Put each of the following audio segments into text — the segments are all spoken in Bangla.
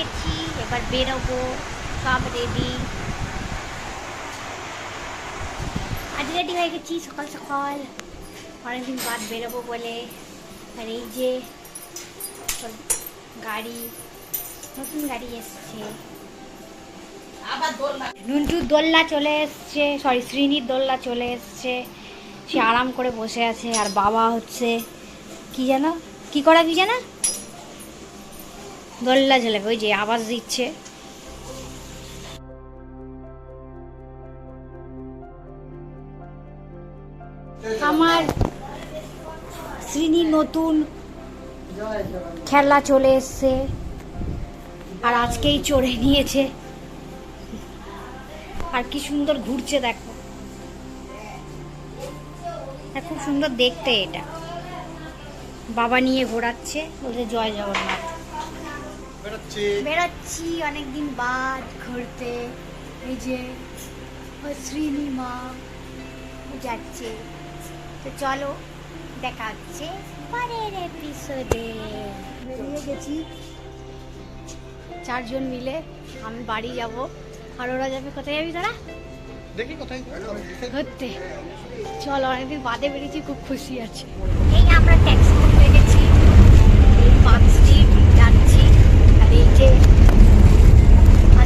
গেছি, এবার বেরোবো, সব রেডি। আজ রেডি হয়ে গেছি সকাল সকাল, অনেকদিন বাদ বেরোবো বলে। আর এই যে গাড়ি, নতুন গাড়ি এসছে, নুন্টুর দোলনা চলে এসছে, সরি শ্রীনির দোলনা চলে এসছে। সে আরাম করে বসে আছে। আর বাবা হচ্ছে কি যেন কি করা কি যেন দোলনা ঝুলাবে, ওই যে আওয়াজ দিচ্ছে। আমার শ্রীনির নতুন খেলা চলে এসছে, আর আজকেই চড়ে নিয়েছে। আর কি সুন্দর ঘুরছে দেখো, খুব সুন্দর দেখতে। এটা বাবা নিয়ে ঘোরাচ্ছে, বলছে জয় জগন্নাথ। বেরোচ্ছি অনেকদিন বাদ ঘুরতে। এই যে শ্রীনি মা যাচ্ছে, তো চলো দেখা হচ্ছে পরের এপিসোডে। বেরিয়ে গেছি 4 জন মিলে, আমি বাড়ি যাব, আর ওরা যাবে। কোথায় যাবি তোরা? দেখি কোথায় ঘুরতে। চলো, অনেকদিন বাদে বেরিয়েছি, খুব খুশি আছে। এই আমরা ট্যাক্সি করতে গেছি, এই পার্ক স্ট্রিট যাচ্ছি। আর এই যে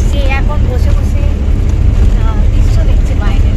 সে এখন বসে বসে দৃশ্য দেখছে বাইরে।